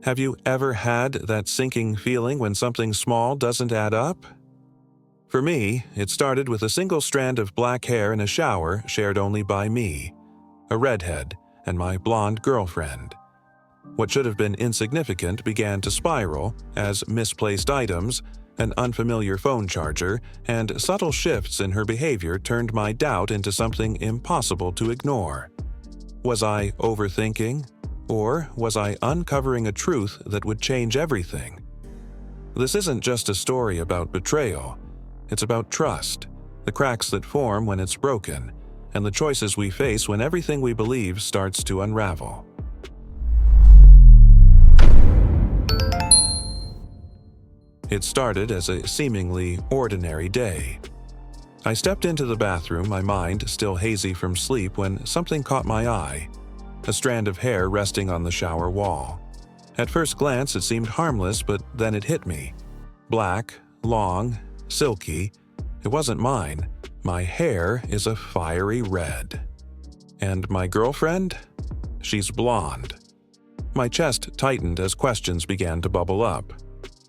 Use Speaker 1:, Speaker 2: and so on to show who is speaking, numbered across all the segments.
Speaker 1: Have you ever had that sinking feeling when something small doesn't add up? For me, it started with a single strand of black hair in a shower shared only by me, a redhead, and my blonde girlfriend. What should have been insignificant began to spiral as misplaced items, an unfamiliar phone charger, and subtle shifts in her behavior turned my doubt into something impossible to ignore. Was I overthinking? Or was I uncovering a truth that would change everything? This isn't just a story about betrayal. It's about trust, the cracks that form when it's broken, and the choices we face when everything we believe starts to unravel. It started as a seemingly ordinary day. I stepped into the bathroom, my mind still hazy from sleep, when something caught my eye. A strand of hair resting on the shower wall. At first glance, it seemed harmless, but then it hit me. Black, long, silky. It wasn't mine. My hair is a fiery red. And my girlfriend? She's blonde. My chest tightened as questions began to bubble up.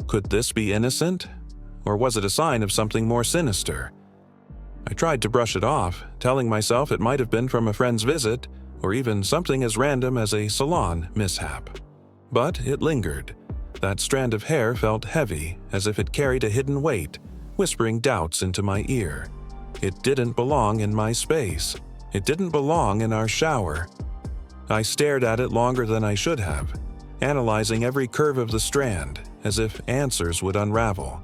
Speaker 1: Could this be innocent? Or was it a sign of something more sinister? I tried to brush it off, telling myself it might have been from a friend's visit, or even something as random as a salon mishap. But it lingered. That strand of hair felt heavy, as if it carried a hidden weight, whispering doubts into my ear. It didn't belong in my space. It didn't belong in our shower. I stared at it longer than I should have, analyzing every curve of the strand, as if answers would unravel.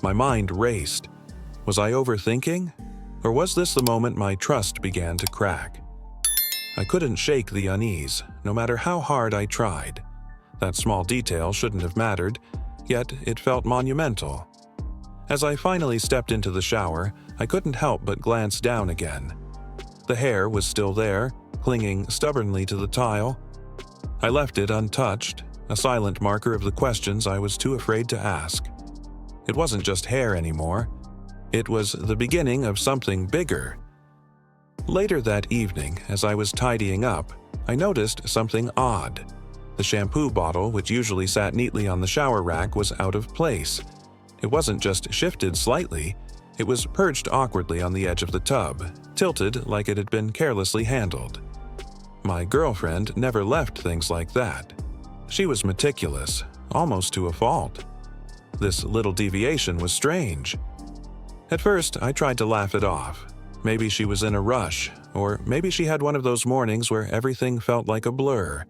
Speaker 1: My mind raced. Was I overthinking? Or was this the moment my trust began to crack? I couldn't shake the unease, no matter how hard I tried. That small detail shouldn't have mattered, yet it felt monumental. As I finally stepped into the shower, I couldn't help but glance down again. The hair was still there, clinging stubbornly to the tile. I left it untouched, a silent marker of the questions I was too afraid to ask. It wasn't just hair anymore. It was the beginning of something bigger. Later that evening, as I was tidying up, I noticed something odd. The shampoo bottle, which usually sat neatly on the shower rack, was out of place. It wasn't just shifted slightly, it was perched awkwardly on the edge of the tub, tilted like it had been carelessly handled. My girlfriend never left things like that. She was meticulous, almost to a fault. This little deviation was strange. At first, I tried to laugh it off. Maybe she was in a rush, or maybe she had one of those mornings where everything felt like a blur.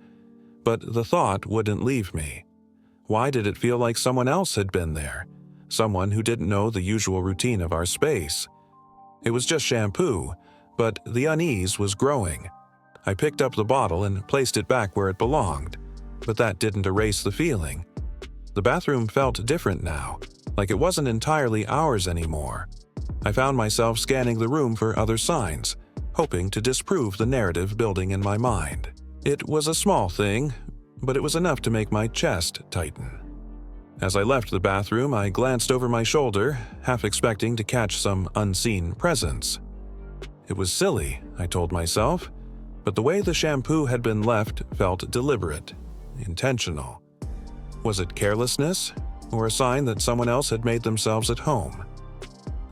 Speaker 1: But the thought wouldn't leave me. Why did it feel like someone else had been there? Someone who didn't know the usual routine of our space. It was just shampoo, but the unease was growing. I picked up the bottle and placed it back where it belonged, but that didn't erase the feeling. The bathroom felt different now, like it wasn't entirely ours anymore. I found myself scanning the room for other signs, hoping to disprove the narrative building in my mind. It was a small thing, but it was enough to make my chest tighten. As I left the bathroom, I glanced over my shoulder, half expecting to catch some unseen presence. It was silly, I told myself, but the way the shampoo had been left felt deliberate, intentional. Was it carelessness, or a sign that someone else had made themselves at home?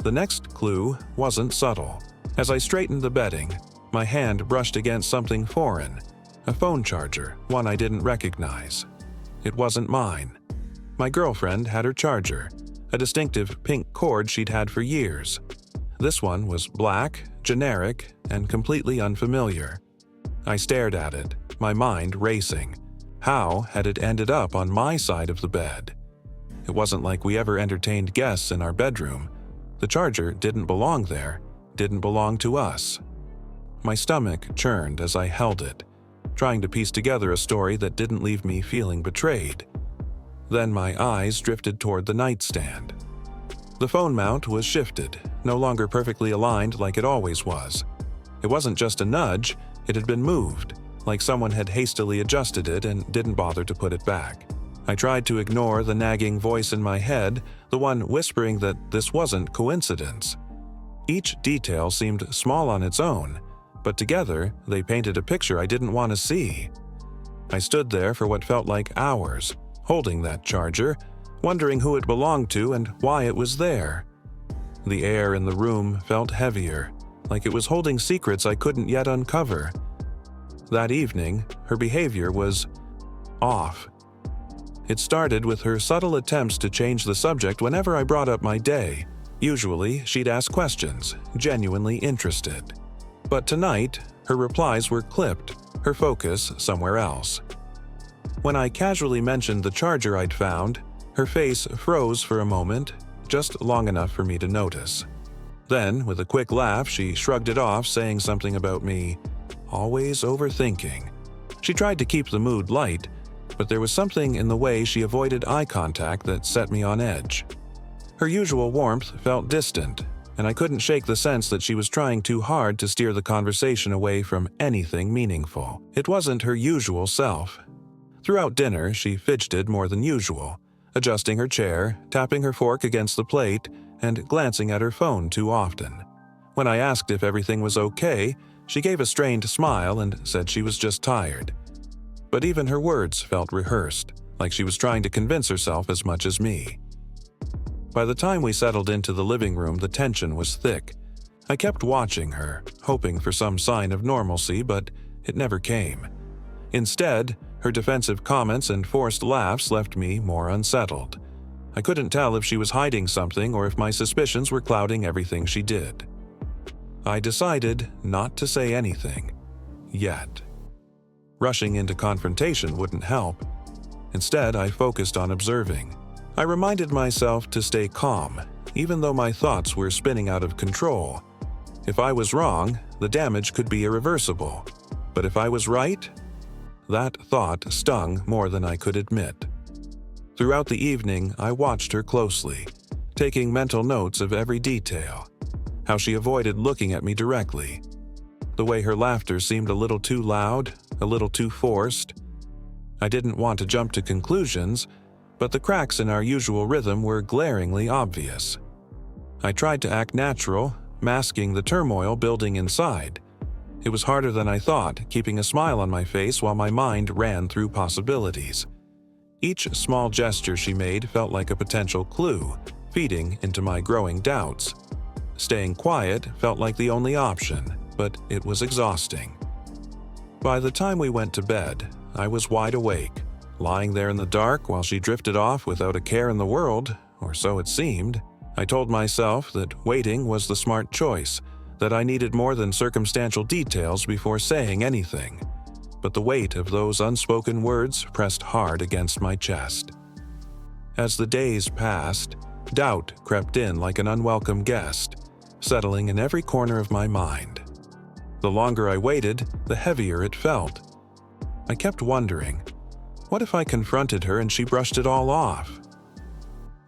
Speaker 1: The next clue wasn't subtle. As I straightened the bedding, my hand brushed against something foreign, a phone charger, one I didn't recognize. It wasn't mine. My girlfriend had her charger, a distinctive pink cord she'd had for years. This one was black, generic, and completely unfamiliar. I stared at it, my mind racing. How had it ended up on my side of the bed? It wasn't like we ever entertained guests in our bedroom. The charger didn't belong there, didn't belong to us. My stomach churned as I held it, trying to piece together a story that didn't leave me feeling betrayed. Then my eyes drifted toward the nightstand. The phone mount was shifted, no longer perfectly aligned like it always was. It wasn't just a nudge, it had been moved, like someone had hastily adjusted it and didn't bother to put it back. I tried to ignore the nagging voice in my head, the one whispering that this wasn't coincidence. Each detail seemed small on its own, but together they painted a picture I didn't want to see. I stood there for what felt like hours, holding that charger, wondering who it belonged to and why it was there. The air in the room felt heavier, like it was holding secrets I couldn't yet uncover. That evening, her behavior was off. It started with her subtle attempts to change the subject whenever I brought up my day. Usually, she'd ask questions, genuinely interested. But tonight, her replies were clipped, her focus somewhere else. When I casually mentioned the charger I'd found, her face froze for a moment, just long enough for me to notice. Then, with a quick laugh, she shrugged it off, saying something about me always overthinking. She tried to keep the mood light, but there was something in the way she avoided eye contact that set me on edge. Her usual warmth felt distant, and I couldn't shake the sense that she was trying too hard to steer the conversation away from anything meaningful. It wasn't her usual self. Throughout dinner, she fidgeted more than usual, adjusting her chair, tapping her fork against the plate, and glancing at her phone too often. When I asked if everything was okay, she gave a strained smile and said she was just tired. But even her words felt rehearsed, like she was trying to convince herself as much as me. By the time we settled into the living room, the tension was thick. I kept watching her, hoping for some sign of normalcy, but it never came. Instead, her defensive comments and forced laughs left me more unsettled. I couldn't tell if she was hiding something or if my suspicions were clouding everything she did. I decided not to say anything. Yet. Rushing into confrontation wouldn't help. Instead, I focused on observing. I reminded myself to stay calm, even though my thoughts were spinning out of control. If I was wrong, the damage could be irreversible. But if I was right, that thought stung more than I could admit. Throughout the evening, I watched her closely, taking mental notes of every detail. How she avoided looking at me directly. The way her laughter seemed a little too loud, a little too forced. I didn't want to jump to conclusions, but the cracks in our usual rhythm were glaringly obvious. I tried to act natural, masking the turmoil building inside. It was harder than I thought, keeping a smile on my face while my mind ran through possibilities. Each small gesture she made felt like a potential clue, feeding into my growing doubts. Staying quiet felt like the only option, but it was exhausting. By the time we went to bed, I was wide awake, lying there in the dark while she drifted off without a care in the world, or so it seemed. I told myself that waiting was the smart choice, that I needed more than circumstantial details before saying anything. But the weight of those unspoken words pressed hard against my chest. As the days passed, doubt crept in like an unwelcome guest, settling in every corner of my mind. The longer I waited, the heavier it felt. I kept wondering, what if I confronted her and she brushed it all off?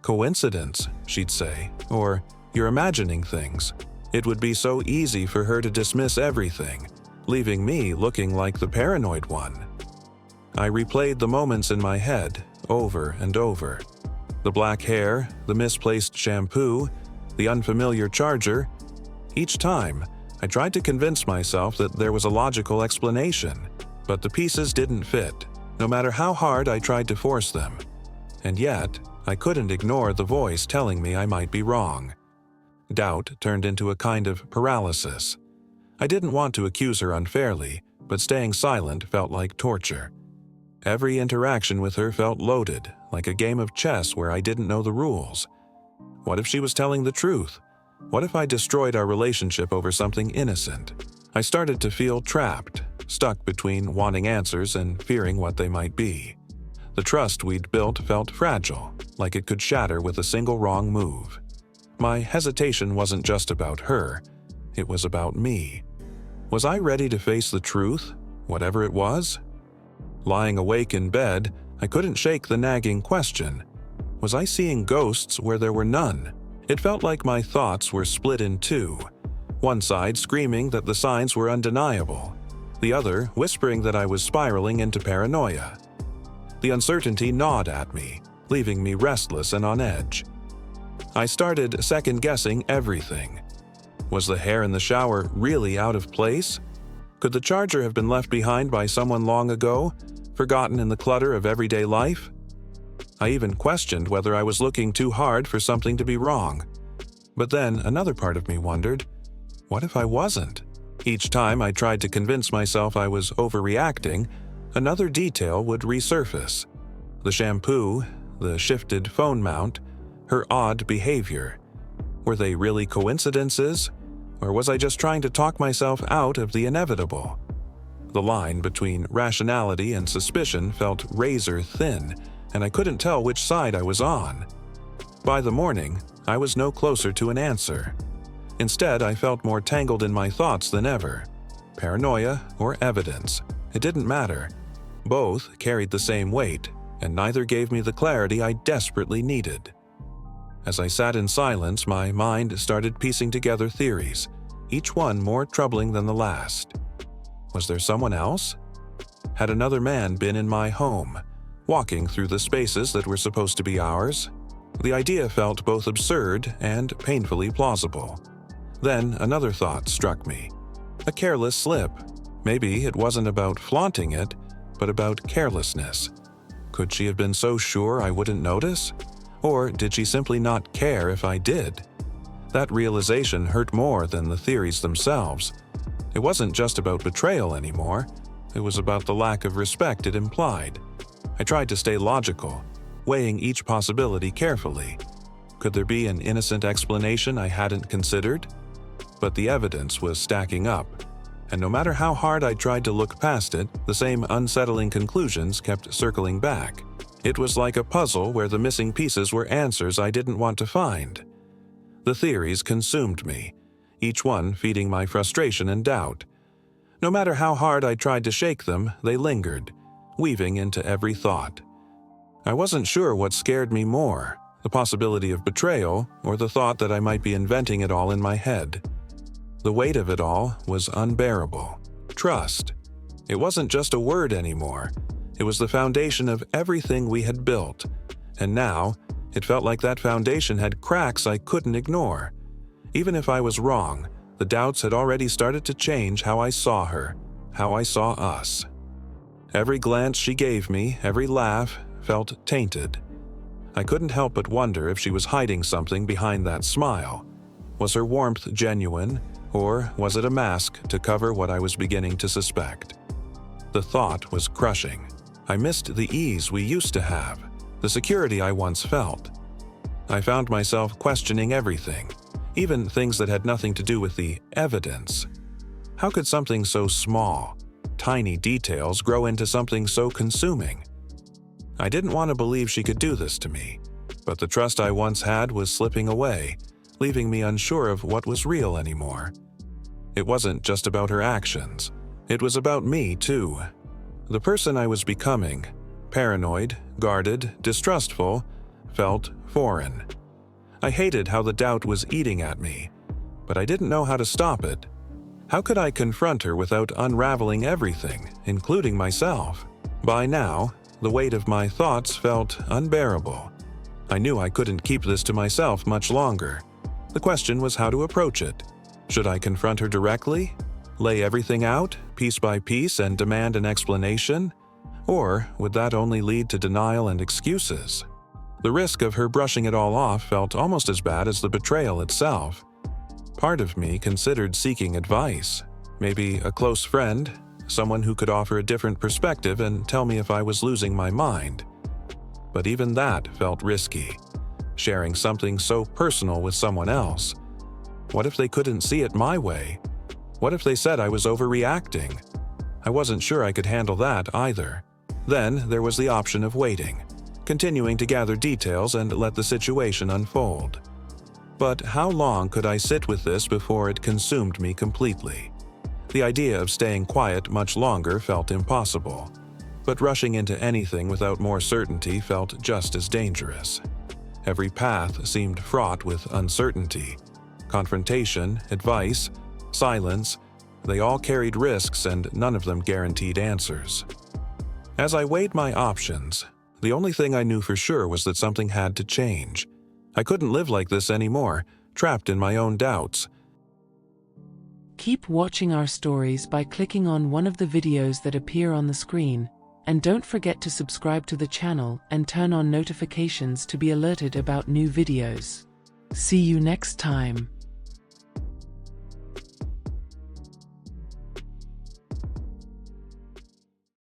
Speaker 1: Coincidence, she'd say, or you're imagining things. It would be so easy for her to dismiss everything, leaving me looking like the paranoid one. I replayed the moments in my head over and over. The black hair, the misplaced shampoo, the unfamiliar charger. Each time, I tried to convince myself that there was a logical explanation, but the pieces didn't fit, no matter how hard I tried to force them. And yet, I couldn't ignore the voice telling me I might be wrong. Doubt turned into a kind of paralysis. I didn't want to accuse her unfairly, but staying silent felt like torture. Every interaction with her felt loaded, like a game of chess where I didn't know the rules. What if she was telling the truth? What if I destroyed our relationship over something innocent? I started to feel trapped, stuck between wanting answers and fearing what they might be. The trust we'd built felt fragile, like it could shatter with a single wrong move. My hesitation wasn't just about her, it was about me. Was I ready to face the truth, whatever it was? Lying awake in bed, I couldn't shake the nagging question. Was I seeing ghosts where there were none? It felt like my thoughts were split in two. One side screaming that the signs were undeniable, the other whispering that I was spiraling into paranoia. The uncertainty gnawed at me, leaving me restless and on edge. I started second-guessing everything. Was the hair in the shower really out of place? Could the charger have been left behind by someone long ago, forgotten in the clutter of everyday life? I even questioned whether I was looking too hard for something to be wrong. But then another part of me wondered, what if I wasn't? Each time I tried to convince myself I was overreacting, another detail would resurface. The shampoo, the shifted phone mount, her odd behavior. Were they really coincidences? Or was I just trying to talk myself out of the inevitable? The line between rationality and suspicion felt razor thin, and I couldn't tell which side I was on. By the morning, I was no closer to an answer. Instead, I felt more tangled in my thoughts than ever. Paranoia or evidence, it didn't matter. Both carried the same weight, and neither gave me the clarity I desperately needed. As I sat in silence, my mind started piecing together theories, each one more troubling than the last. Was there someone else? Had another man been in my home, walking through the spaces that were supposed to be ours? The idea felt both absurd and painfully plausible. Then another thought struck me. A careless slip. Maybe it wasn't about flaunting it, but about carelessness. Could she have been so sure I wouldn't notice? Or did she simply not care if I did? That realization hurt more than the theories themselves. It wasn't just about betrayal anymore. It was about the lack of respect it implied. I tried to stay logical, weighing each possibility carefully. Could there be an innocent explanation I hadn't considered? But the evidence was stacking up, and no matter how hard I tried to look past it, the same unsettling conclusions kept circling back. It was like a puzzle where the missing pieces were answers I didn't want to find. The theories consumed me, each one feeding my frustration and doubt. No matter how hard I tried to shake them, they lingered, weaving into every thought. I wasn't sure what scared me more, the possibility of betrayal or the thought that I might be inventing it all in my head. The weight of it all was unbearable. Trust. It wasn't just a word anymore. It was the foundation of everything we had built. And now, it felt like that foundation had cracks I couldn't ignore. Even if I was wrong, the doubts had already started to change how I saw her, how I saw us. Every glance she gave me, every laugh, felt tainted. I couldn't help but wonder if she was hiding something behind that smile. Was her warmth genuine, or was it a mask to cover what I was beginning to suspect? The thought was crushing. I missed the ease we used to have, the security I once felt. I found myself questioning everything, even things that had nothing to do with the evidence. How could something so small, tiny details grow into something so consuming? I didn't want to believe she could do this to me, but the trust I once had was slipping away, leaving me unsure of what was real anymore. It wasn't just about her actions. It was about me, too. The person I was becoming, paranoid, guarded, distrustful, felt foreign. I hated how the doubt was eating at me, but I didn't know how to stop it. How could I confront her without unraveling everything, including myself? By now, the weight of my thoughts felt unbearable. I knew I couldn't keep this to myself much longer. The question was how to approach it. Should I confront her directly? Lay everything out, piece by piece, and demand an explanation? Or would that only lead to denial and excuses? The risk of her brushing it all off felt almost as bad as the betrayal itself. Part of me considered seeking advice. Maybe a close friend, someone who could offer a different perspective and tell me if I was losing my mind. But even that felt risky. Sharing something so personal with someone else. What if they couldn't see it my way? What if they said I was overreacting? I wasn't sure I could handle that either. Then there was the option of waiting, continuing to gather details and let the situation unfold. But how long could I sit with this before it consumed me completely? The idea of staying quiet much longer felt impossible, but rushing into anything without more certainty felt just as dangerous. Every path seemed fraught with uncertainty. Confrontation, advice, silence, they all carried risks and none of them guaranteed answers. As I weighed my options, the only thing I knew for sure was that something had to change. I couldn't live like this anymore, trapped in my own doubts.
Speaker 2: Keep watching our stories by clicking on one of the videos that appear on the screen. And don't forget to subscribe to the channel and turn on notifications to be alerted about new videos. See you next time.